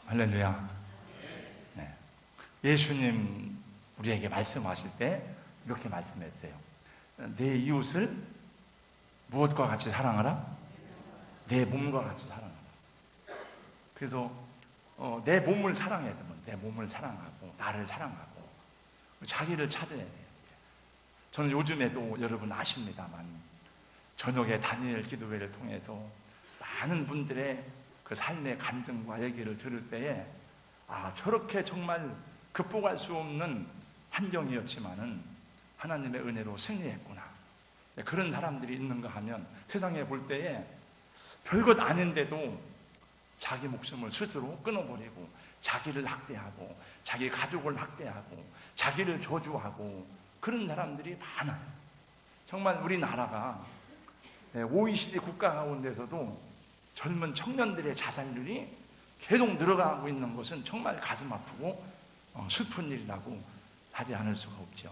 할렐루야. 네. 예수님 우리에게 말씀하실 때 이렇게 말씀했어요. 내 이웃을 무엇과 같이 사랑하라? 내 몸과 같이 사랑하라. 그래서 내 몸을 사랑해야 되면 내 몸을 사랑하고 나를 사랑하고 자기를 찾아야 돼요. 저는 요즘에도 여러분 아십니다만 저녁에 다니엘 기도회를 통해서 많은 분들의 그 삶의 간증과 얘기를 들을 때에 저렇게 정말 극복할 수 없는 환경이었지만은 하나님의 은혜로 승리했구나. 그런 사람들이 있는가 하면 세상에 볼 때에 별것 아닌데도 자기 목숨을 스스로 끊어버리고 자기를 학대하고 자기 가족을 학대하고 자기를 저주하고 그런 사람들이 많아요. 정말 우리나라가 OECD 국가 가운데서도 젊은 청년들의 자살률이 계속 늘어가고 있는 것은 정말 가슴 아프고 슬픈 일이라고 하지 않을 수가 없죠.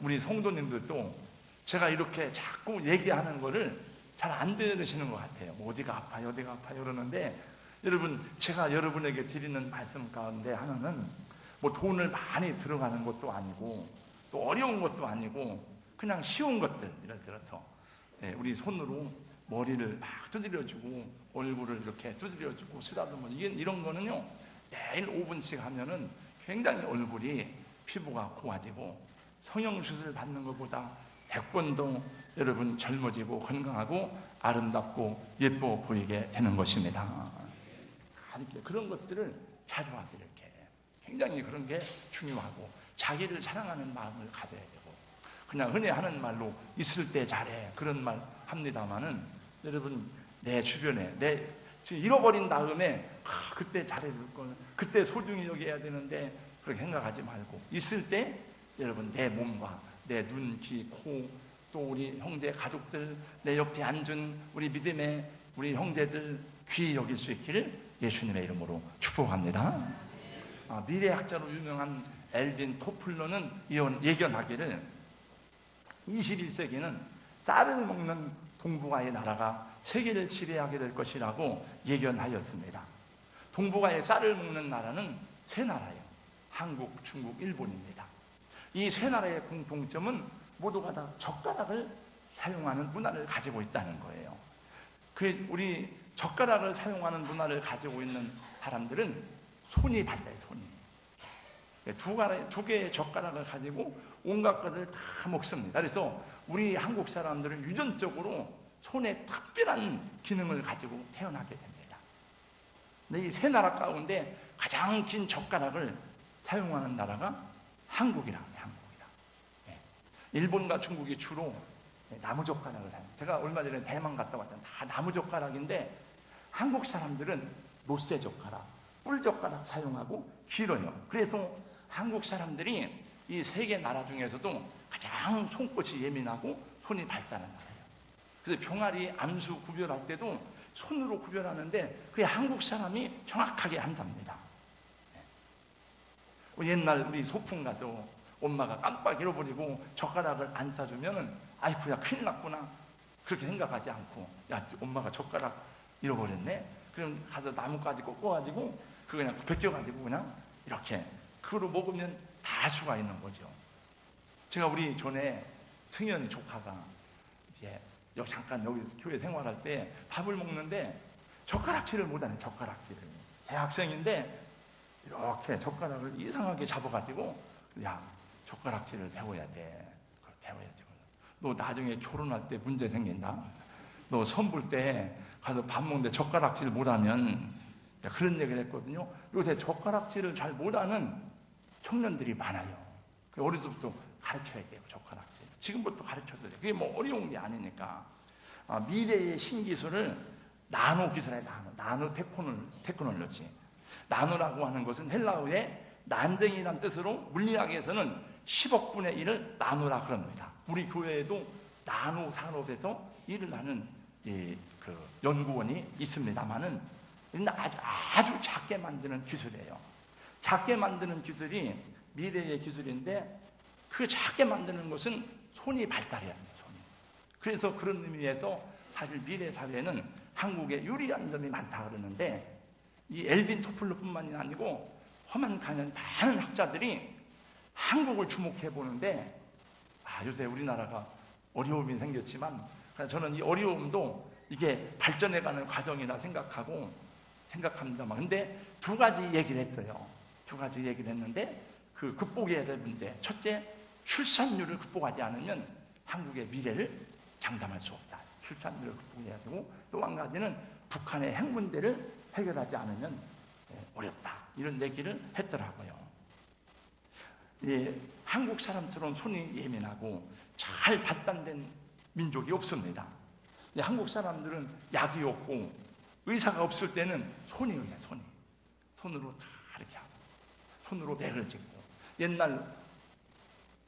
우리 성도님들도 제가 이렇게 자꾸 얘기하는 거를 잘 안 들으시는 것 같아요. 어디가 아파요, 어디가 아파요 그러는데, 여러분, 제가 여러분에게 드리는 말씀 가운데 하나는 뭐 돈을 많이 들어가는 것도 아니고 또 어려운 것도 아니고 그냥 쉬운 것들, 예를 들어서 우리 손으로 머리를 막 두드려주고 얼굴을 이렇게 두드려주고 쓰다듬어, 이런 거는요 매일 5분씩 하면은 굉장히 얼굴이 피부가 고와지고 성형수술 받는 것보다 100번 더 여러분 젊어지고 건강하고 아름답고 예뻐 보이게 되는 것입니다. 이렇게 그런 것들을 자주 하세요. 이렇게 굉장히 그런 게 중요하고 지를 사랑하는 마음을 가져야 되고, 그냥 흔히 하는 말로 있을 때 잘해 그런 말 합니다만은, 여러분 내 주변에 지금 잃어버린 다음에 그때 잘해줄 걸, 그때 소중히 여겨야 되는데 그렇게 생각하지 말고 있을 때 여러분 내 몸과 내 눈, 귀, 코, 또 우리 형제 가족들, 내 옆에 앉은 우리 믿음의 우리 형제들 귀히 여길 수 있기를 예수님의 이름으로 축복합니다. 미래학자로 유명한 엘빈 토플러는 예견하기를 21세기는 쌀을 먹는 동북아의 나라가 세계를 지배하게 될 것이라고 예견하였습니다. 동북아의 쌀을 먹는 나라는 세 나라예요. 한국, 중국, 일본입니다. 이 세 나라의 공통점은 모두가 다 젓가락을 사용하는 문화를 가지고 있다는 거예요. 우리 젓가락을 사용하는 문화를 가지고 있는 사람들은 손이 달라요. 손이 두 개의 젓가락을 가지고 온갖 것을 다 먹습니다. 그래서 우리 한국 사람들은 유전적으로 손에 특별한 기능을 가지고 태어나게 됩니다. 근데 이 세 나라 가운데 가장 긴 젓가락을 사용하는 나라가 한국이라고 해요. 일본과 중국이 주로 나무젓가락을 사용해요. 제가 얼마 전에 대만 갔다 왔잖아요. 다 나무젓가락인데 한국 사람들은 노쇠젓가락, 뿔젓가락 사용하고 길어요. 그래서 한국 사람들이 이 세 개 나라 중에서도 가장 손끝이 예민하고 손이 밝다는 거예요. 그래서 병아리, 암수 구별할 때도 손으로 구별하는데 그게 한국 사람이 정확하게 한답니다. 옛날 우리 소풍 가서 엄마가 깜빡 잃어버리고 젓가락을 안 사주면은 아이쿠야 큰일 났구나 그렇게 생각하지 않고, 야 엄마가 젓가락 잃어버렸네, 그럼 가서 나뭇가지 꺾어가지고 그거 그냥 벗겨가지고 그냥 이렇게 그거로 먹으면 다 수가 있는 거죠. 제가 우리 전에 승현이 조카가 이제 잠깐 여기 교회 생활할 때 밥을 먹는데 젓가락질을 못하네. 젓가락질을, 대학생인데 이렇게 젓가락을 이상하게 잡아가지고, 야 젓가락질을 배워야 돼. 그걸 배워야지. 너 나중에 결혼할 때 문제 생긴다. 너 선볼 때 가서 밥 먹는데 젓가락질 못하면, 그런 얘기를 했거든요. 요새 젓가락질을 잘 못하는 청년들이 많아요. 어릴 때부터 가르쳐야 돼요. 젓가락질 지금부터 가르쳐도 돼요. 그게 뭐 어려운 게 아니니까. 미래의 신기술을 나노 기술에 나노 테크놀로지. 나노라고 하는 것은 헬라어의 난쟁이란 뜻으로 물리학에서는 10억 분의 1을 나노라 그럽니다. 우리 교회에도 나노 산업에서 일을 하는 그 연구원이 있습니다만은 아주 작게 만드는 기술이에요. 작게 만드는 기술이 미래의 기술인데 그 작게 만드는 것은 손이 발달해야 합니다. 손이. 그래서 그런 의미에서 사실 미래 사회는 한국에 유리한 점이 많다 그러는데, 이 엘빈 토플러뿐만이 아니고 험한 가면 많은 학자들이 한국을 주목해 보는데, 요새 우리나라가 어려움이 생겼지만 저는 이 어려움도 이게 발전해가는 과정이라 생각합니다만, 근데 두 가지 얘기를 했어요. 두 가지 얘기를 했는데, 그 극복해야 될 문제, 첫째, 출산율을 극복하지 않으면 한국의 미래를 장담할 수 없다. 출산율을 극복해야 되고, 또 한 가지는 북한의 핵 문제를 해결하지 않으면 어렵다. 이런 얘기를 했더라고요. 한국 사람처럼 손이 예민하고 잘 발달된 민족이 없습니다. 한국 사람들은 약이 없고 의사가 없을 때는 손이 의사, 손으로 다 이렇게 하고 손으로 맥을 짚고, 옛날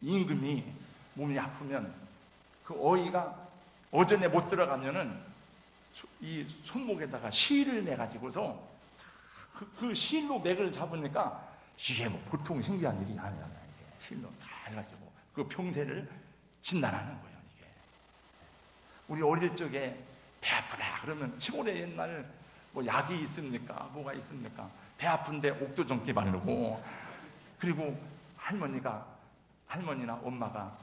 임금이 몸이 아프면 그 어이가 어전에 못 들어가면은 이 손목에다가 실을 내가지고서 그 실로 맥을 잡으니까 이게 뭐 보통 신기한 일이 아니잖아요. 이게 실로 다 해가지고 그 병세를 진단하는 거예요. 이게 우리 어릴 적에 배 아프다 그러면 시골에 옛날 뭐 약이 있습니까? 뭐가 있습니까? 배 아픈데 옥도정기 바르고, 그리고 할머니나 엄마가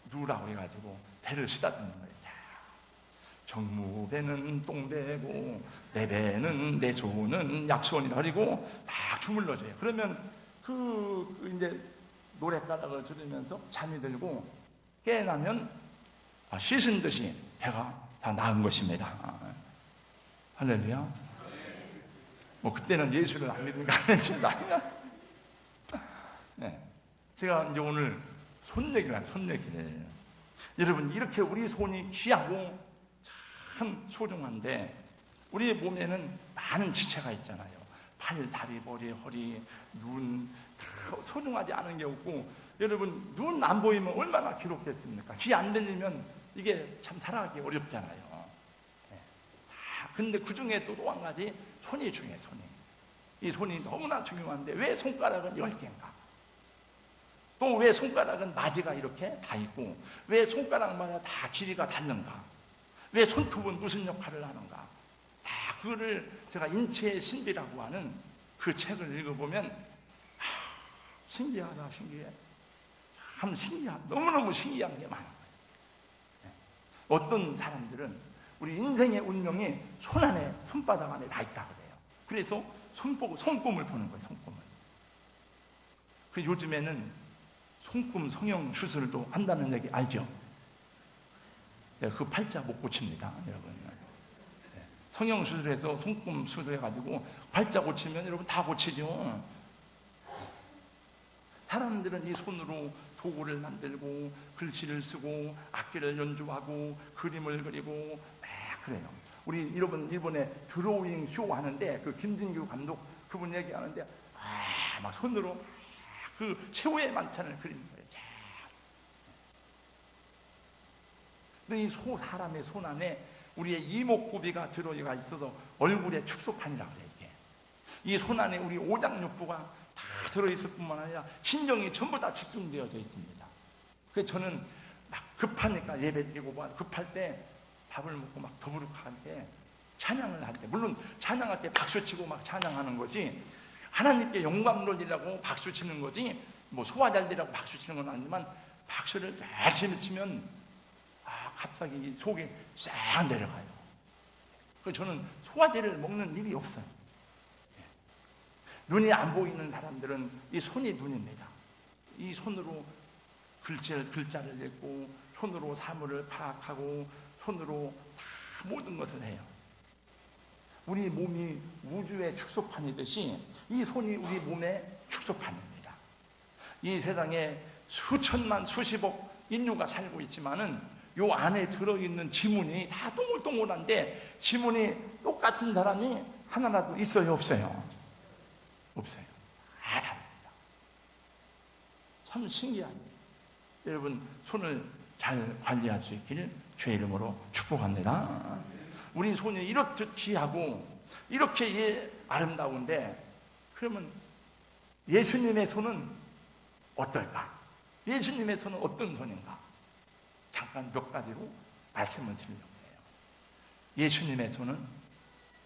누라고 해가지고 배를 쓰다듬는 거예요. 정무배는 똥배고 내 배는 내 소는 약소원이다. 그리고 막 주물러줘요. 그러면 이제 노랫가락을 들으면서 잠이 들고 깨어나면 씻은 듯이 배가 다 나은 것입니다. 할렐루야. 뭐 그때는 예수를 안 믿으니까 안 했습니다. 네. 제가 이제 오늘 손 얘기를. 여러분, 이렇게 우리 손이 귀하고 참 소중한데 우리의 몸에는 많은 지체가 있잖아요. 팔, 다리, 머리, 허리, 눈, 다 소중하지 않은 게 없고, 여러분 눈 안 보이면 얼마나 기록했습니까? 귀 안 들리면 이게 참 살아가기 어렵잖아요. 네. 근데 그 중에 또 한 가지 손이 중요해요. 이 손이 너무나 중요한데 왜 손가락은 10개인가? 또 왜 손가락은 마디가 이렇게 다 있고, 왜 손가락마다 다 길이가 다른가? 왜 손톱은 무슨 역할을 하는가? 다 그거를 제가 인체의 신비라고 하는 그 책을 읽어보면 신기하다, 신기해. 참 너무너무 신기한 게 많아요. 어떤 사람들은 우리 인생의 운명이 손바닥 안에 다 있다 그래요. 그래서 손금을 보는 거예요. 손금을. 요즘에는 손금 성형 수술도 한다는 얘기 알죠? 그 팔자 못 고칩니다, 여러분. 성형 수술해서 손금 수술해가지고 팔자 고치면 여러분 다 고치죠. 사람들은 이 손으로 도구를 만들고 글씨를 쓰고 악기를 연주하고 그림을 그리고 막 그래요. 우리 여러분 일본에 드로잉 쇼 하는데 그 김진규 감독 그분 얘기하는데 막 손으로 그 최후의 만찬을 그리는 거예요. 이 사람의 손 안에 우리의 이목구비가 들어가 있어서 얼굴의 축소판이라고 그래요. 이 손 안에 우리 오장육부가 다 들어있을 뿐만 아니라 신경이 전부 다 집중되어져 있습니다. 그래서 저는 막 급하니까 예배드리고 급할 때 밥을 먹고 막 더부룩하게 찬양을 할 때, 물론 찬양할 때 박수치고 막 찬양하는 것이 하나님께 영광 돌리라고 박수치는 거지 뭐 소화 잘 되라고 박수치는 건 아니지만, 박수를 열심히 치면 갑자기 속이 싹 내려가요. 그래서 저는 소화제를 먹는 일이 없어요. 눈이 안 보이는 사람들은 이 손이 눈입니다. 이 손으로 글자를 읽고, 손으로 사물을 파악하고, 손으로 다 모든 것을 해요. 우리 몸이 우주의 축소판이듯이 이 손이 우리 몸의 축소판입니다. 이 세상에 수천만 수십억 인류가 살고 있지만은 요 안에 들어있는 지문이 다 동글동글한데, 지문이 똑같은 사람이 하나라도 있어요, 없어요? 없어요. 다 다릅니다. 참 신기합니다. 여러분, 손을 잘 관리할 수 있기를 주의 이름으로 축복합니다. 우리 손이 이렇듯 귀하고 이렇게 아름다운데, 그러면 예수님의 손은 어떨까? 예수님의 손은 어떤 손인가? 잠깐 몇 가지로 말씀을 드리려고 해요. 예수님의 손은,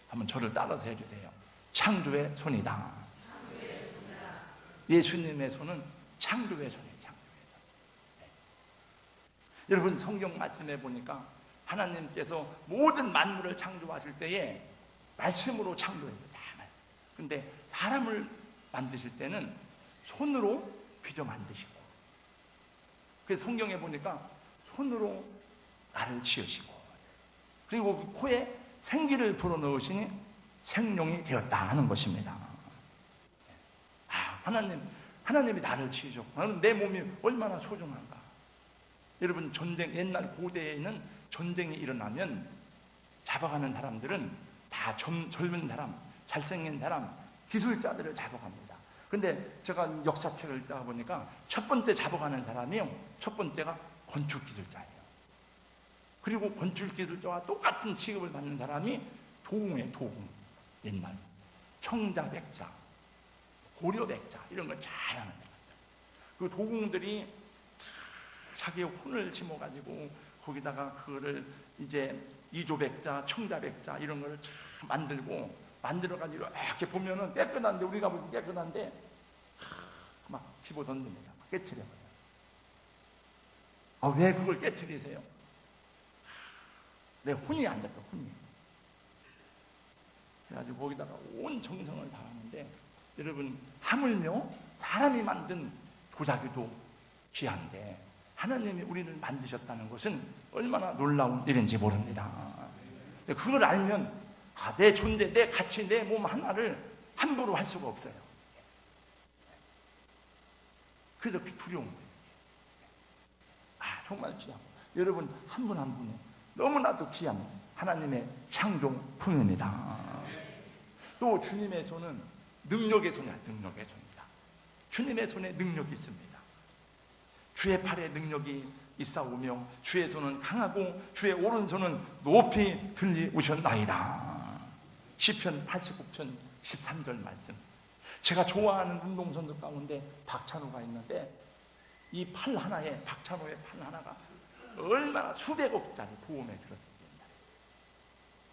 한번 저를 따라서 해주세요. 창조의 손이다. 예수님의 손은 창조의 손이에요. 창조의 손. 네. 여러분 성경 말씀해 보니까 하나님께서 모든 만물을 창조하실 때에 말씀으로 창조했다. 근데 사람을 만드실 때는 손으로 빚어 만드시고, 그래서 성경에 보니까 손으로 나를 지으시고, 그리고 코에 생기를 불어넣으시니 생명이 되었다 하는 것입니다. 하나님이 나를 지으셨고, 내 몸이 얼마나 소중한가. 여러분 옛날 고대에는 전쟁이 일어나면 잡아가는 사람들은 다 젊은 사람, 잘생긴 사람, 기술자들을 잡아갑니다. 근데 제가 역사책을 읽다 보니까 첫 번째 잡아가는 사람이요, 첫 번째가 건축기술자예요. 그리고 건축기술자와 똑같은 취급을 받는 사람이 도공이에요. 도공. 옛날 청자백자, 고려백자 이런 걸 잘하는 사람들. 그 도공들이 자기의 혼을 심어가지고 거기다가 그거를 이제 이조백자, 청자백자 이런 거를 참 만들어가지고 이렇게 보면은 깨끗한데, 우리가 보기 깨끗한데 막 집어 던집니다. 막 깨트려버려요. 왜 그걸 깨트리세요? 내 혼이 안 됐다, 혼이. 그래가지고 거기다가 온 정성을 다하는데, 여러분 하물며 사람이 만든 도자기도 귀한데 하나님이 우리를 만드셨다는 것은 얼마나 놀라운 일인지 모릅니다. 그걸 알면 내 존재, 내 가치, 내 몸 하나를 함부로 할 수가 없어요. 그래서 두려운 거예요. 정말 귀하고, 여러분 한 분 한 분이 너무나도 귀한 하나님의 창조품입니다. 또 주님의 손은 능력의 손이야. 능력의 손이다. 주님의 손에 능력이 있습니다. 주의 팔에 능력이 있사오며 주의 손은 강하고 주의 오른손은 높이 들리우셨나이다. 시편 89편 13절 말씀. 제가 좋아하는 운동선수 가운데 박찬호가 있는데, 이 팔 하나에, 박찬호의 팔 하나가 얼마나 수백억짜리 보험에 들었을지 옛날에.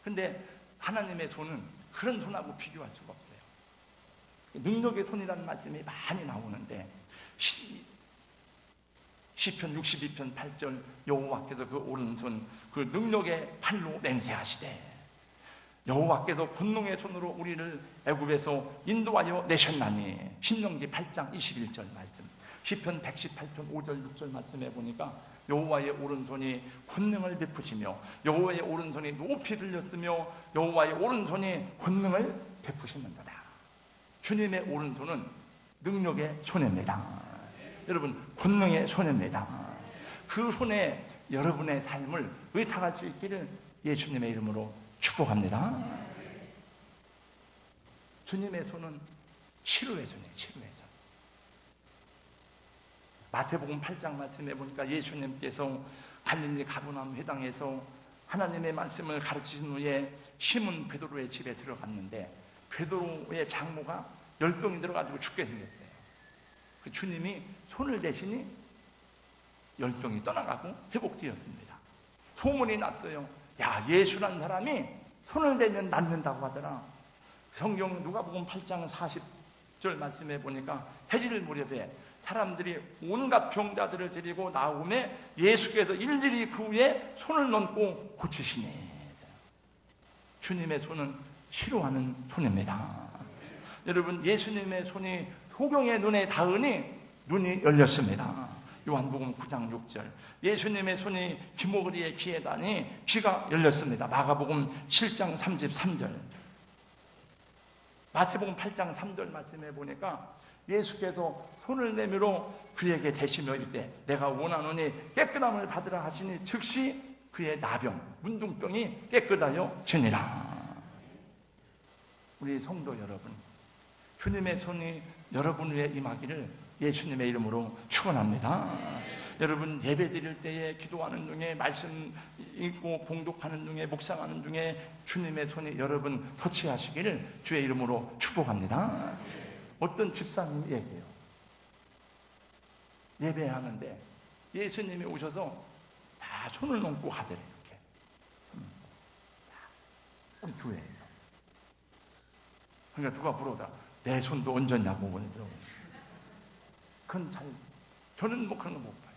근데 하나님의 손은 그런 손하고 비교할 수가 없어요. 능력의 손이라는 말씀이 많이 나오는데, 시편 62편 8절 여호와께서 그 오른손 그 능력의 팔로 맹세하시되 여호와께서 권능의 손으로 우리를 애굽에서 인도하여 내셨나니. 신명기 8장 21절 말씀. 시편 118편 5절 6절 말씀해 보니까 여호와의 오른손이 권능을 베푸시며 여호와의 오른손이 높이 들렸으며 여호와의 오른손이 권능을 베푸시는도다. 주님의 오른손은 능력의 손입니다. 여러분 권능의 손입니다. 그 손에 여러분의 삶을 의탁할 수 있기를 예수님의 이름으로 축복합니다. 주님의 손은 치료의 손이에요. 치료의 손. 마태복음 8장 말씀해 보니까 예수님께서 갈릴리 가버나움 회당에서 하나님의 말씀을 가르치신 후에 시몬 베드로의 집에 들어갔는데, 베드로의 장모가 열병이 들어가지고 죽게 생겼어요. 그 주님이 손을 대시니 열병이 떠나가고 회복되었습니다. 소문이 났어요. 야, 예수란 사람이 손을 대면 낫는다고 하더라. 성경 누가복음 8장 40절 말씀해 보니까 해질 무렵에 사람들이 온갖 병자들을 데리고 나오매 예수께서 일일이 그 위에 손을 얹고 고치시니. 주님의 손은 치료하는 손입니다. 여러분 예수님의 손이 소경의 눈에 닿으니 눈이 열렸습니다. 요한복음 9장 6절. 예수님의 손이 귀머거리에 귀에 닿으니 귀가 열렸습니다. 마가복음 7장 33절. 마태복음 8장 3절 말씀해 보니까 예수께서 손을 내밀어 그에게 대시며 이르되 내가 원하노니 깨끗함을 받으라 하시니 즉시 그의 나병 문둥병이 깨끗하여 지니라. 우리 성도 여러분, 주님의 손이 여러분 위에 임하기를 예수님의 이름으로 축원합니다. 여러분 예배 드릴 때에 기도하는 중에 말씀 읽고 봉독하는 중에 묵상하는 중에 주님의 손이 여러분 터치하시기를 주의 이름으로 축복합니다. 어떤 집사님이 얘기해요. 예배하는데 예수님이 오셔서 다 손을 얹고 가더래요. 이렇게 우리 교회에서 그러니까 누가 물어보다 내 손도 얹었냐고 물어보더라고요. 그건 저는 뭐 그런 거 못 봐요.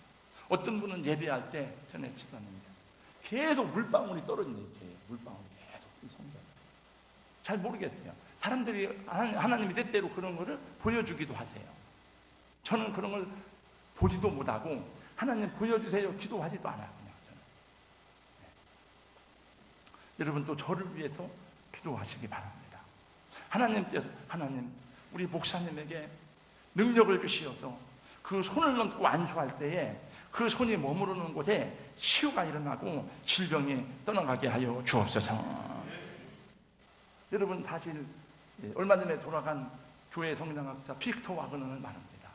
어떤 분은 예배할 때 전에 치닫는데 계속 물방울이 떨어지네. 이렇게 물방울이 계속 이 성경. 잘 모르겠어요. 사람들이 하나님이 때때로 그런 거를 보여주기도 하세요. 저는 그런 걸 보지도 못하고 하나님 보여주세요 기도하지도 않아요. 그냥 저는. 네. 여러분 또 저를 위해서 기도하시기 바랍니다. 하나님께서 우리 목사님에게 능력을 주시어서 그 손을 얹고 안수할 때에 그 손이 머무르는 곳에 치유가 일어나고 질병이 떠나가게 하여 주옵소서. 여러분 사실 얼마 전에 돌아간 교회 성장학자 빅터 와그너는 말합니다.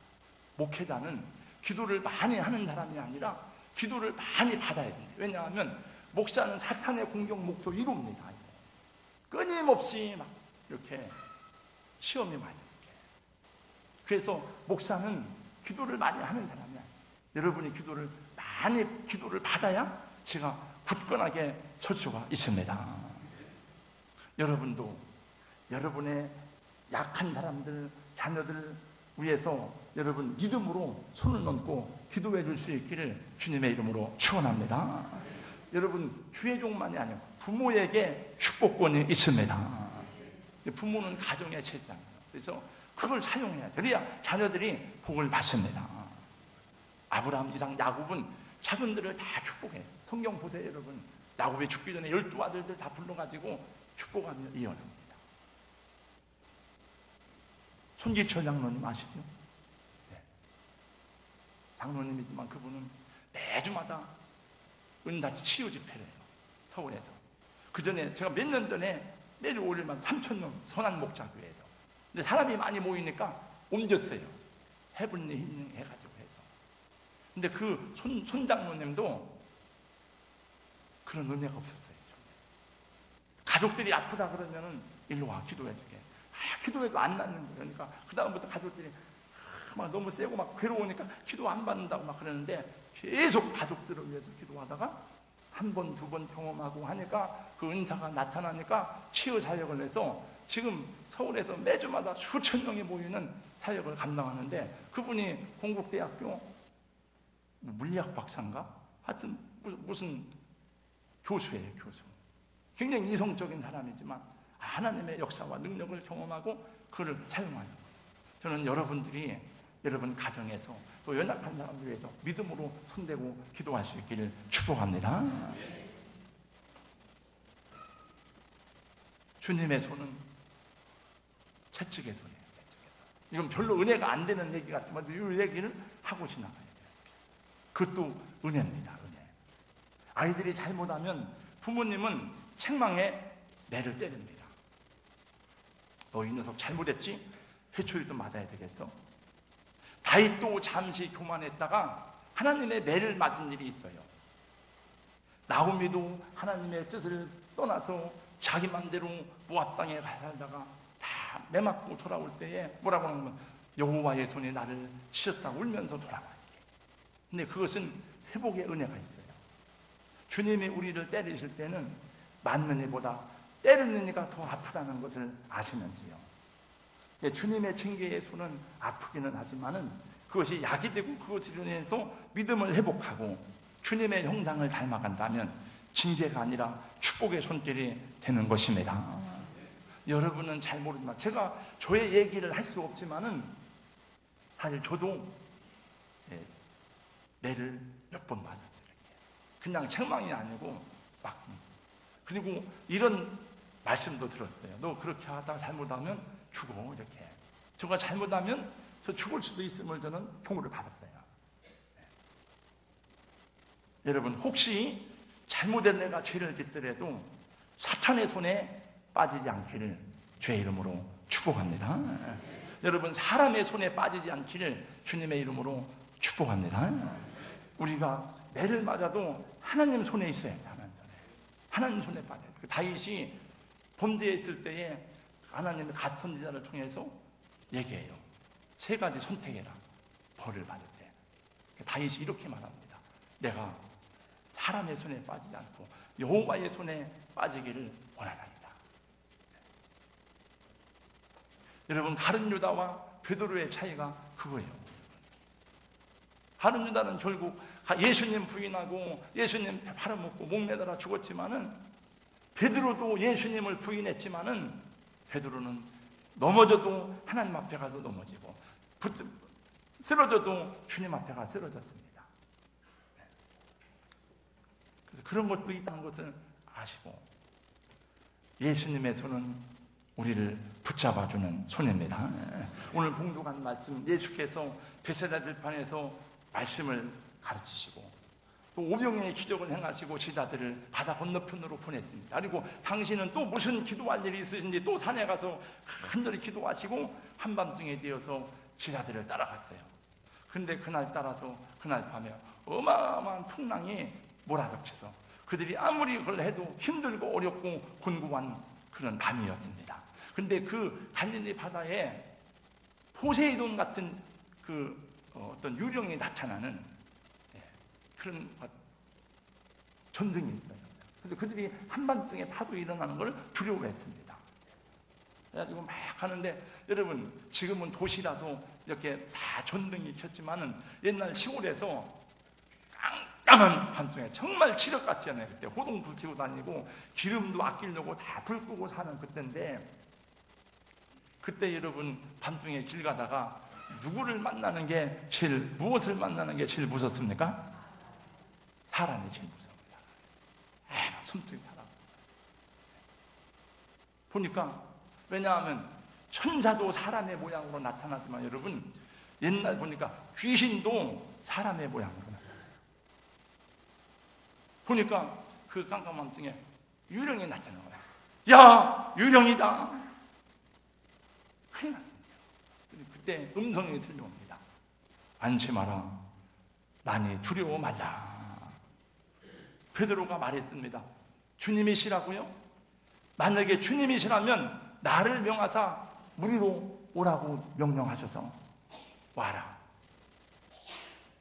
목회자는 기도를 많이 하는 사람이 아니라 기도를 많이 받아야 된다. 왜냐하면 목사는 사탄의 공격 목표 1호입니다. 끊임없이 막 이렇게 시험이 많이 이렇게. 그래서 목사는 기도를 많이 하는 사람이 아니에요. 여러분이 기도를 받아야 제가 굳건하게 설 수가 있습니다. 여러분도 여러분의 약한 사람들, 자녀들 위해서 여러분 믿음으로 손을 얹고 기도해 줄 수 있기를 주님의 이름으로 축원합니다. 여러분 주의 종만이 아니고 부모에게 축복권이 있습니다. 부모는 가정의 제사장이에요. 그래서 그걸 사용해야 돼요. 그래야 자녀들이 복을 받습니다. 아브라함, 이삭, 야곱은 자손들을 다 축복해요. 성경 보세요 여러분. 야곱이 죽기 전에 12아들들 다 불러가지고 축복하며 이어납니다. 손기철 장로님 아시죠? 네. 장로님이지만 그분은 매주마다 은사치 치유 집회를 해요. 서울에서. 그 전에 제가 몇 년 전에 매주 5일만 3,000명 선한목자교회에서. 근데 사람이 많이 모이니까 옮겼어요. 헤븐리 힐링 해가지고 해서. 근데 그 손 장로님도 그런 은혜가 없었어요. 가족들이 아프다 그러면은 일로 와 기도해줄게. 기도해도 안 낫는 거예요. 그러니까 그 다음부터 가족들이 막 너무 세고 막 괴로우니까 기도 안 받는다고 막 그러는데 계속 가족들을 위해서 기도하다가 한 번, 두 번 경험하고 하니까 그 은사가 나타나니까 치유 사역을 해서 지금 서울에서 매주마다 수천 명이 모이는 사역을 감당하는데 그분이 건국대학교 물리학 박사인가? 하여튼 무슨 교수예요, 교수. 굉장히 이성적인 사람이지만 하나님의 역사와 능력을 경험하고 그를 사용하는 거예요. 저는 여러분들이 여러분 가정에서 또 연약한 사람들 위해서 믿음으로 손대고 기도할 수 있기를 축복합니다. 주님의 손은 채찍의 손이에요. 이건 별로 은혜가 안 되는 얘기 같지만 이 얘기를 하고 지나가야 돼요. 그것도 은혜입니다. 은혜. 아이들이 잘못하면 부모님은 책망에 매를 때립니다. 너 이 녀석 잘못했지? 회초리도 맞아야 되겠어? 다윗도 잠시 교만했다가 하나님의 매를 맞은 일이 있어요. 나오미도 하나님의 뜻을 떠나서 자기 맘대로 모압 땅에 살다가 다 매맞고 돌아올 때에 뭐라고 하냐면 여호와의 손이 나를 치셨다고 울면서 돌아와요. 근데 그것은 회복의 은혜가 있어요. 주님이 우리를 때리실 때는 맞는 이보다 때리는 이가 더 아프다는 것을 아시는지요? 주님의 징계의 손은 아프기는 하지만은 그것이 약이 되고 그것으로 인해서 믿음을 회복하고 주님의 형상을 닮아간다면 징계가 아니라 축복의 손길이 되는 것입니다. 여러분은 잘 모르지만 제가 저의 얘기를 할 수 없지만은 사실 저도 매를 몇 번 맞았어요. 그냥 책망이 아니고 막. 그리고 이런 말씀도 들었어요. 너 그렇게 하다가 잘못하면 죽어. 이렇게. 저가 잘못하면 저 죽을 수도 있음을 저는 경고를 받았어요. 네. 여러분 혹시 잘못된 내가 죄를 짓더라도 사탄의 손에 빠지지 않기를 주의 이름으로 축복합니다. 여러분 사람의 손에 빠지지 않기를 주님의 이름으로 축복합니다. 우리가 매를 맞아도 하나님 손에 있어야 돼. 하나님 손에 빠져야 돼. 다윗이 본대에 있을 때에 하나님의 갓 선지자를 통해서 얘기해요. 3가지 선택해라. 벌을 받을 때. 다윗이 이렇게 말합니다. 내가 사람의 손에 빠지지 않고 여호와의 손에 빠지기를 원하나이다. 여러분, 가룟 유다와 베드로의 차이가 그거예요. 가룟 유다는 결국 예수님 부인하고 예수님 팔아먹고 목매달아 죽었지만은, 베드로도 예수님을 부인했지만은 베드로는 넘어져도 하나님 앞에 가서 넘어지고 쓰러져도 주님 앞에 가서 쓰러졌습니다. 그래서 그런 것도 있다는 것을 아시고, 예수님의 손은 우리를 붙잡아주는 손입니다. 오늘 봉독한 말씀, 예수께서 베세다 들판에서 말씀을 가르치시고 또 오병이의 기적을 행하시고 제자들을 바다 건너편으로 보냈습니다. 그리고 당신은 또 무슨 기도할 일이 있으신지 또 산에 가서 간절히 기도하시고 한밤중에 되어서 제자들을 따라갔어요. 근데 그날 따라서 그날 밤에 어마어마한 풍랑이 몰아닥쳐서 그들이 아무리 그걸 해도 힘들고 어렵고 곤고한 그런 밤이었습니다. 근데 그 갈릴리 바다에 포세이돈 같은 어떤 유령이 나타나는 그런 전등이 있어요. 그래서 그들이 한밤중에 파도 일어나는 걸 두려워했습니다. 그래가지고 막 하는데, 여러분, 지금은 도시라서 이렇게 다 전등이 켰지만은 옛날 시골에서 깜깜한 밤중에 정말 칠흑같지 않아요. 그때 호동불 켜고 다니고 기름도 아끼려고 다 불 끄고 사는 그때인데, 그때 여러분 밤중에 길 가다가 무엇을 만나는 게 제일 무섭습니까? 사람이 제일 무섭습니다. 섬뜩이 사람. 보니까, 왜냐하면 천사도 사람의 모양으로 나타나지만 여러분, 옛날 보니까 귀신도 사람의 모양으로 나타나요. 보니까 그 깜깜한 밤중에 유령이 나타나는 거야. 야, 유령이다. 큰일 났습니다. 그때 음성이 들려옵니다. 안심하라. 나니 두려워 말라. 베드로가 말했습니다. 주님이시라고요? 만약에 주님이시라면 나를 명하사 무리로 오라고 명령하셔서 와라.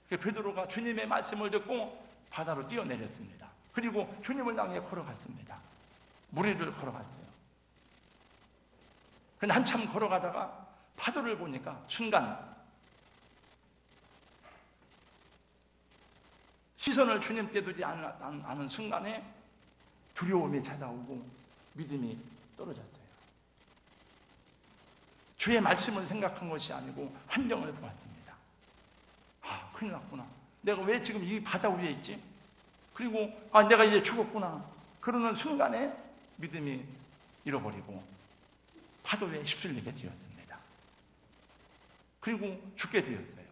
베드로가 주님의 말씀을 듣고 바다로 뛰어내렸습니다. 그리고 주님을 향해 걸어갔습니다. 무리를 걸어갔어요. 그런데 한참 걸어가다가 파도를 보니까 순간 시선을 주님께 두지 않은 순간에 두려움이 찾아오고 믿음이 떨어졌어요. 주의 말씀을 생각한 것이 아니고 환경을 보았습니다. 큰일 났구나. 내가 왜 지금 이 바다 위에 있지? 그리고 내가 이제 죽었구나. 그러는 순간에 믿음이 잃어버리고 파도에 휩쓸리게 되었습니다. 그리고 죽게 되었어요.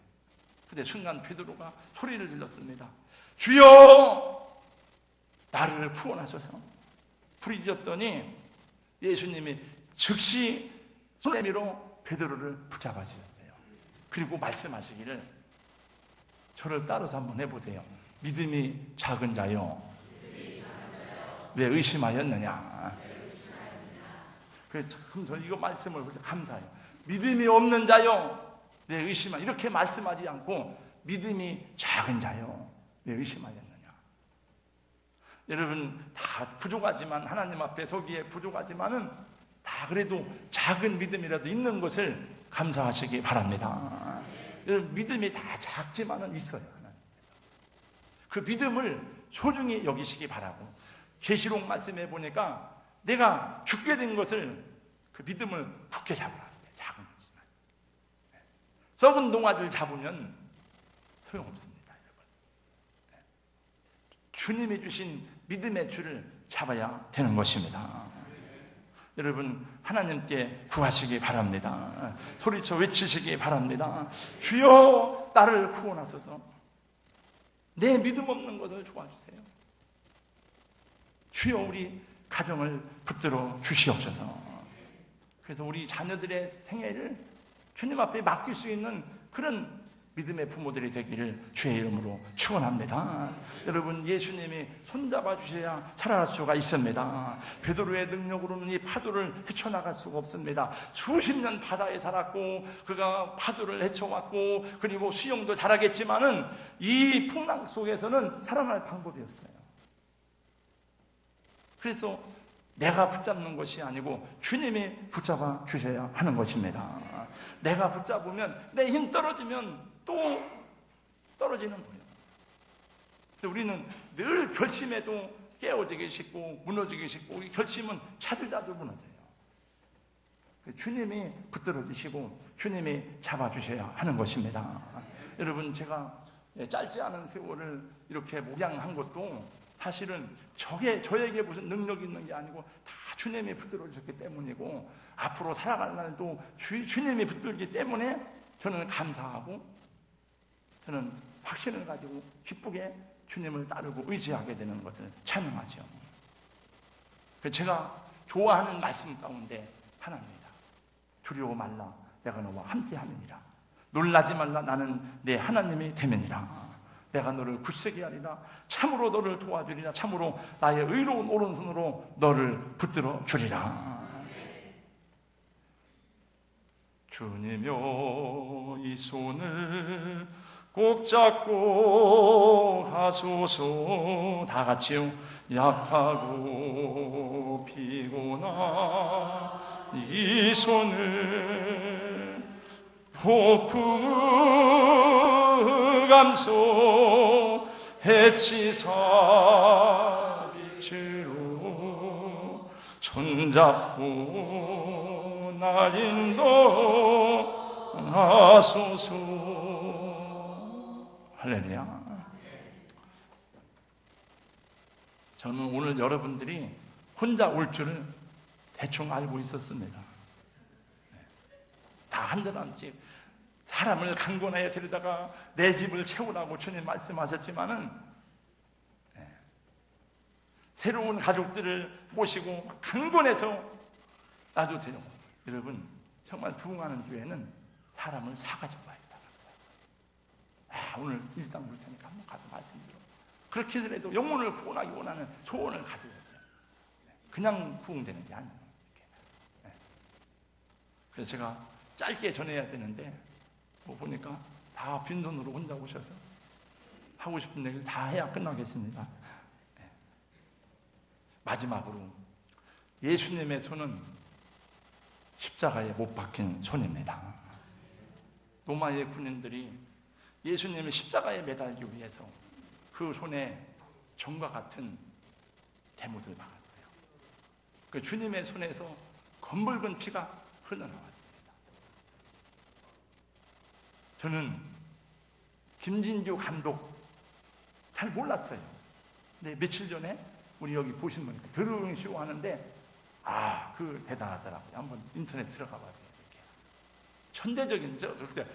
그때 순간 베드로가 소리를 질렀습니다. 주여, 나를 구원하소서. 부르짖었더니 예수님이 즉시 손내밀어 베드로를 붙잡아 주셨어요. 그리고 말씀하시기를, 저를 따라서 한번 해보세요. 믿음이 작은 자요, 왜 의심하였느냐. 그래서 참 저 이거 말씀을 볼 때 감사해요. 믿음이 없는 자요, 왜 의심하, 이렇게 말씀하지 않고 믿음이 작은 자요, 왜 의심하였느냐. 여러분 다 부족하지만, 하나님 앞에 서기에 부족하지만은 다 그래도 작은 믿음이라도 있는 것을 감사하시기 바랍니다. 여러분 믿음이 다 작지만은 있어요. 하나님께서 그 믿음을 소중히 여기시기 바라고, 계시록 말씀해 보니까 내가 죽게 된 것을, 그 믿음을 굳게 잡으라. 작은 것이지만 썩은 동아줄 잡으면 소용없습니다. 여러분, 주님이 주신 믿음의 줄을 잡아야 되는 것입니다. 여러분 하나님께 구하시기 바랍니다. 소리쳐 외치시기 바랍니다. 주여, 나를 구원하소서. 내 믿음 없는 것을 도와주세요. 주여, 우리 가정을 붙들어 주시옵소서. 그래서 우리 자녀들의 생애를 주님 앞에 맡길 수 있는 그런 믿음의 부모들이 되기를 주의 이름으로 축원합니다. 여러분, 예수님이 손잡아 주셔야 살아날 수가 있습니다. 베드로의 능력으로는 이 파도를 헤쳐나갈 수가 없습니다. 수십 년 바다에 살았고 그가 파도를 헤쳐왔고 그리고 수영도 잘하겠지만은 이 풍랑 속에서는 살아날 방법이 없어요. 그래서 내가 붙잡는 것이 아니고 주님이 붙잡아 주셔야 하는 것입니다. 내가 붙잡으면 내 힘 떨어지면 또 떨어지는 거예요. 그래서 우리는 늘 결심해도 깨어지기 쉽고 무너지기 쉽고, 이 결심은 자주자주 무너져요. 주님이 붙들어 주시고 주님이 잡아주셔야 하는 것입니다. 여러분, 제가 짧지 않은 세월을 이렇게 목양한 것도 사실은 저에게 무슨 능력이 있는 게 아니고 다 주님이 붙들어 주셨기 때문이고, 앞으로 살아갈 날도 주님이 붙들기 때문에 저는 감사하고, 저는 확신을 가지고 기쁘게 주님을 따르고 의지하게 되는 것을 찬양하죠. 제가 좋아하는 말씀 가운데 하나입니다. 두려워 말라, 내가 너와 함께함이니라. 놀라지 말라, 나는 내 하나님이 되면이라. 내가 너를 굳세게 하리라. 참으로 너를 도와주리라. 참으로 나의 의로운 오른손으로 너를 붙들어 주리라. 주님여, 이 손을 꼭 잡고 가소서. 다 같이요. 약하고 피곤한 이 손을 폭풍 감소 해치사 빛으로 손잡고 날 인도하소서. 할렐루야. 저는 오늘 여러분들이 혼자 올 줄을 대충 알고 있었습니다. 다 한 달 한 집 사람을 강권하여 데려다가 내 집을 채우라고 주님 말씀하셨지만은, 새로운 가족들을 모시고 강권해서 놔도 돼요. 여러분, 정말 부흥하는 교회는 사람을 사가지고 와야 된다는 거예요. 오늘 일당 물 테니까 한번 가서 말씀드려. 그렇게 해도 영혼을 구원하기 원하는 소원을 가져야 돼요. 그냥 부흥되는 게 아니에요. 그래서 제가 짧게 전해야 되는데, 보니까 다 빈손으로 혼자 오셔서 하고 싶은 얘기를 다 해야 끝나겠습니다. 마지막으로, 예수님의 손은 십자가에 못 박힌 손입니다. 로마의 군인들이 예수님을 십자가에 매달기 위해서 그 손에 정과 같은 대못을 박았어요. 그 주님의 손에서 검붉은 피가 흘러나왔습니다. 저는 김진규 감독 잘 몰랐어요. 근데 며칠 전에 우리 여기 보신 분이 드로잉 쇼 하는데, 그 대단하더라고요. 한번 인터넷 들어가 봐세요. 이렇게 천재적인, 그럴 때,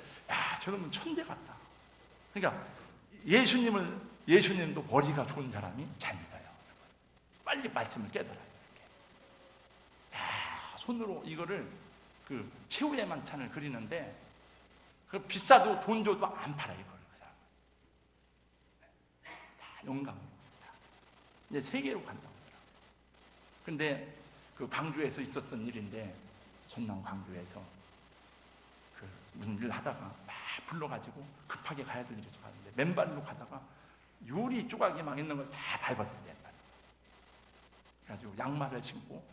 저놈은 천재 같다. 그러니까 예수님도 머리가 좋은 사람이 잘 믿어요. 빨리 말씀을 깨달아요. 이렇게. 손으로 이거를 그 최후의 만찬을 그리는데, 그 비싸도 돈 줘도 안 팔아요. 이걸 그 사람은 다 영감으로 이제 세계로 간다고 하더라고요. 근데 그 광주에서 있었던 일인데, 전남 광주에서 그 무슨 일을 하다가 막 불러가지고 급하게 가야 될 일에서 가는데, 맨발로 가다가 유리 조각이 막 있는 걸 다 밟았어요. 맨발로. 그래가지고 양말을 신고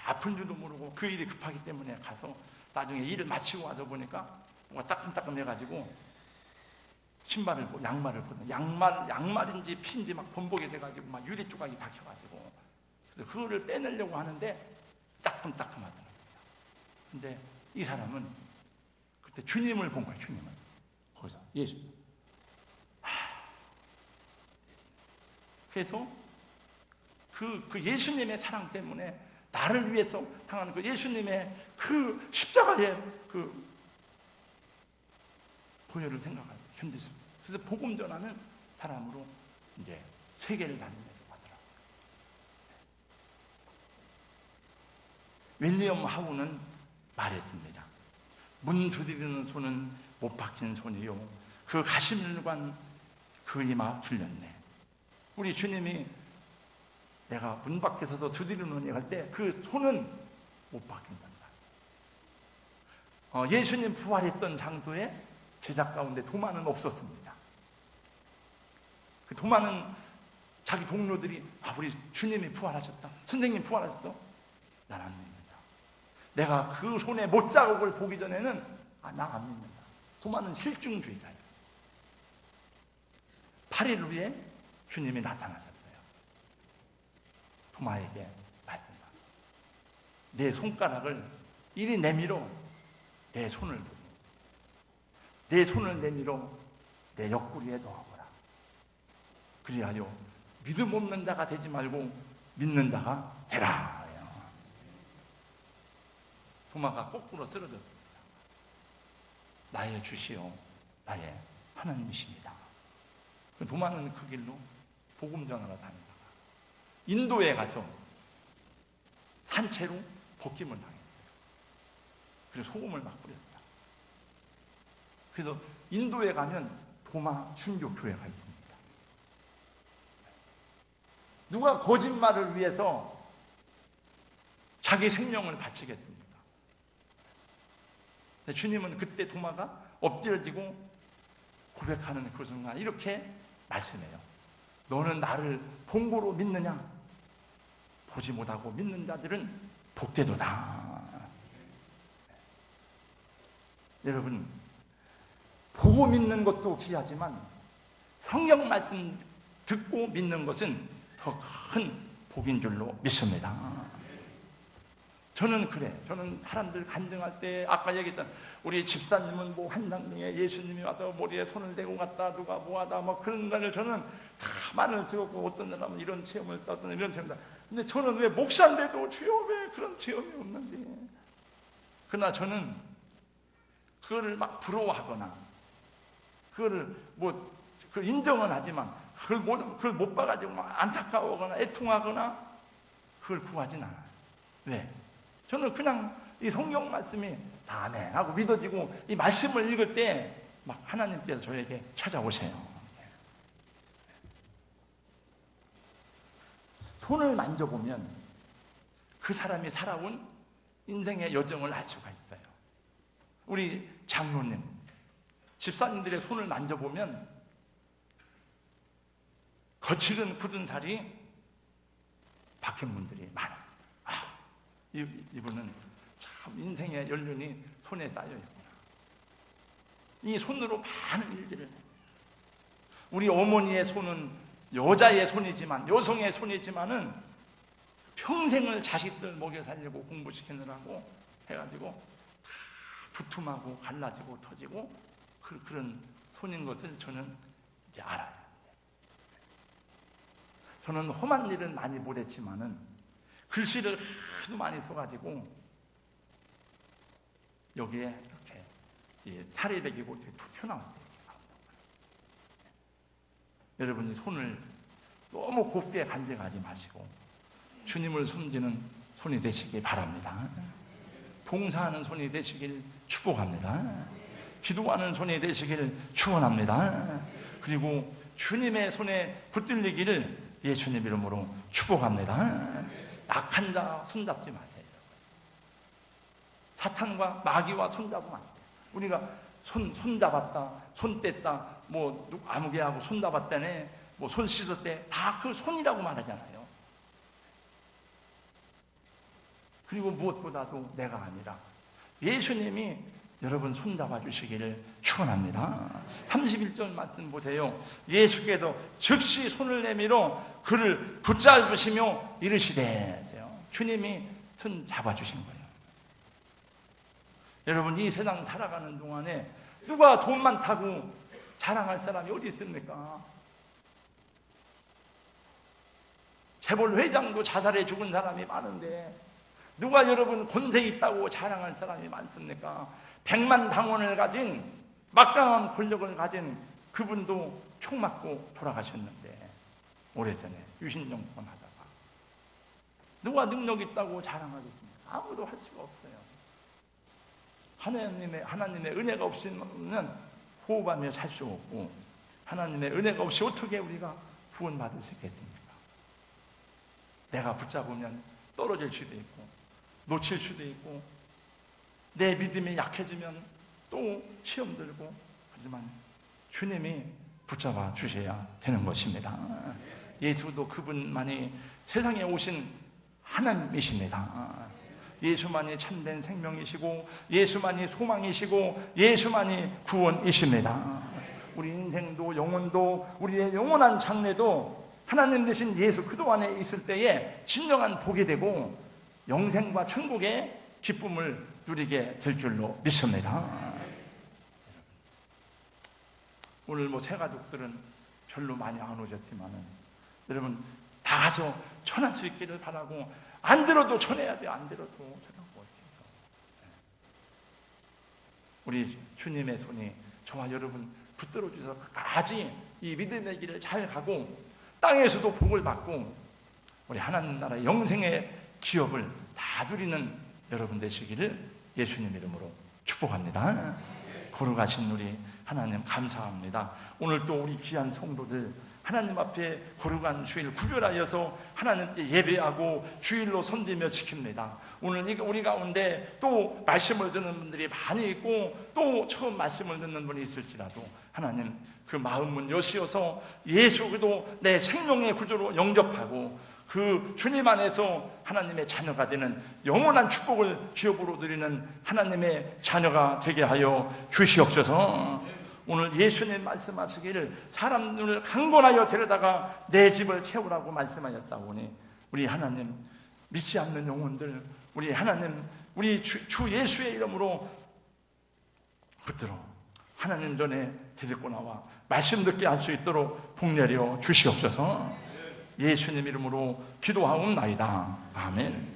아픈 줄도 모르고, 그 일이 급하기 때문에 가서 나중에 일을 마치고 와서 보니까 뭔가 따끔따끔 해가지고 신발을 양말을 벗어, 양말인지 피인지 막 번복이 돼가지고 막 유리 조각이 박혀가지고, 그래서 그거를 빼내려고 하는데 따끔따끔하더라고요. 근데 이 사람은 그때 주님을 본 거예요. 주님을 거기서 예수. 그래서 그 예수님의 사랑 때문에 나를 위해서 당하는 그 예수님의 그 십자가의 그 보혈을 생각할 때 견디습니다. 그래서 복음 전하는 사람으로 이제 세계를 다니면서 하더라고요. 윌리엄 하우는 말했습니다. 문 두드리는 손은 못 박힌 손이요, 그 가시밀관 그 이마 줄렸네. 우리 주님이 내가 문 밖에 서서 두드리는 할 때 그 손은 못 박힌 손이다. 예수님 부활했던 장소에 제작 가운데 도마는 없었습니다. 그 도마는 자기 동료들이 우리 주님이 부활하셨다, 선생님 부활하셨다, 난 안 믿는다. 내가 그 손에 못자국을 보기 전에는 나 안 믿는다. 도마는 실증주의다. 8일 후에 주님이 나타나셨어요. 도마에게 말씀합니다. 내 손가락을 이리 내밀어 내 손을 보고, 내 손을 내밀어 내 옆구리에 넣어보라. 그리하여 믿음 없는 자가 되지 말고 믿는 자가 되라. 도마가 거꾸로 쓰러졌습니다. 나의 주시오, 나의 하나님이십니다. 도마는 그 길로 복음 전하러 다니다가 인도에 가서 산채로 벗김을 당했어요. 그래서 소금을 막 뿌렸어요. 그래서 인도에 가면 도마 순교교회가 있습니다. 누가 거짓말을 위해서 자기 생명을 바치겠습니까? 주님은 그때 도마가 엎드려지고 고백하는 그 순간 이렇게 말씀해요. 너는 나를 본고로 믿느냐? 보지 못하고 믿는 자들은 복되도다. 여러분, 보고 믿는 것도 귀하지만 성경 말씀 듣고 믿는 것은 더 큰 복인 줄로 믿습니다. 저는 그래. 저는 사람들 간증할 때 아까 얘기했던 우리 집사님은 뭐 한상중에 예수님이 와서 머리에 손을 대고 갔다, 누가 뭐하다, 뭐 그런 말을 저는 다 많이 들었고, 어떤 사람은 이런 체험을 했다, 어떤 이런 체험을 했다. 근데 저는 왜 목사인데도 주여 왜 그런 체험이 없는지. 그러나 저는 그거를 막 부러워하거나 그거를 그걸 인정은 하지만 그걸 못 봐가지고 막 안타까워하거나 애통하거나 그걸 구하진 않아요. 왜? 저는 그냥 이 성경 말씀이 다 아멘 하고 믿어지고, 이 말씀을 읽을 때 막 하나님께서 저에게 찾아오세요. 손을 만져보면 그 사람이 살아온 인생의 여정을 알 수가 있어요. 우리 장로님, 집사님들의 손을 만져보면 거칠은 굳은 살이 박힌 분들이 많아요. 이분은 참 인생의 연륜이 손에 쌓여있구나. 이 손으로 많은 일들을 해요. 우리 어머니의 손은 여자의 손이지만, 여성의 손이지만은 평생을 자식들 먹여 살리고 공부시키느라고 해가지고 두툼하고 갈라지고 터지고 그런 손인 것을 저는 이제 알아요. 저는 험한 일은 많이 못했지만은 글씨를 하도 많이 써가지고 여기에 이렇게 살이 배기고 툭 튀어나옵니다. 여러분이 손을 너무 곱게 간직하지 마시고 주님을 숨기는 손이 되시기 바랍니다. 봉사하는 손이 되시길 축복합니다. 기도하는 손이 되시길 축원합니다. 그리고 주님의 손에 붙들리기를 예수님 이름으로 축복합니다. 약한 자 손잡지 마세요. 사탄과 마귀와 손잡으면 안 돼요. 우리가 손 잡았다, 손 뗐다, 뭐 아무개하고 손 잡았다네, 뭐 손 씻었대, 다 그 손이라고 말하잖아요. 그리고 무엇보다도 내가 아니라 예수님이 여러분 손 잡아주시기를 축원합니다. 31절 말씀 보세요. 예수께서 즉시 손을 내밀어 그를 붙잡으시며 이르시되. 주님이 손 잡아주신 거예요. 여러분, 이 세상 살아가는 동안에 누가 돈 많다고 자랑할 사람이 어디 있습니까? 재벌 회장도 자살해 죽은 사람이 많은데 누가 여러분 권세 있다고 자랑할 사람이 많습니까? 100만 당원을 가진, 막강한 권력을 가진 그분도 총 맞고 돌아가셨는데, 오래전에 유신정권 하다가 누가 능력 있다고 자랑하겠습니까? 아무도 할 수가 없어요. 하나님의 은혜가 없이는 호흡하며 살 수 없고, 하나님의 은혜가 없이 어떻게 우리가 구원받을 수 있겠습니까? 내가 붙잡으면 떨어질 수도 있고 놓칠 수도 있고, 내 믿음이 약해지면 또 시험 들고, 하지만 주님이 붙잡아 주셔야 되는 것입니다. 예수도 그분만이 세상에 오신 하나님이십니다. 예수만이 참된 생명이시고 예수만이 소망이시고 예수만이 구원이십니다. 우리 인생도 영혼도 우리의 영원한 장래도 하나님 대신 예수 그도 안에 있을 때에 진정한 복이 되고 영생과 천국의 기쁨을 누리게 될 줄로 믿습니다. 오늘 새 가족들은 별로 많이 안 오셨지만은 여러분 다 가서 전할 수 있기를 바라고, 안 들어도 전해야 돼요. 안 들어도 전하고. 우리 주님의 손이 저와 여러분 붙들어 주셔서 끝까지 이 믿음의 길을 잘 가고 땅에서도 복을 받고 우리 하나님 나라 영생의 기업을 다 누리는 여러분 되시기를 예수님 이름으로 축복합니다. 거룩하신 우리 하나님 감사합니다. 오늘 또 우리 귀한 성도들 하나님 앞에 거룩한 주일 구별하여서 하나님께 예배하고 주일로 섬기며 지킵니다. 오늘 우리 가운데 또 말씀을 듣는 분들이 많이 있고 또 처음 말씀을 듣는 분이 있을지라도 하나님 그 마음문 여시어서 예수 그도 내 생명의 구조로 영접하고 그 주님 안에서 하나님의 자녀가 되는 영원한 축복을 기업으로 누리는 하나님의 자녀가 되게 하여 주시옵소서. 오늘 예수님 말씀하시기를 사람들을 강권하여 데려다가 내 집을 채우라고 말씀하셨사오니 우리 하나님 믿지 않는 영혼들 우리 하나님 우리 주 예수의 이름으로 붙들어 하나님 전에 데리고 나와 말씀 듣게 할 수 있도록 복내려 주시옵소서. 예수님 이름으로 기도하옵나이다. 아멘.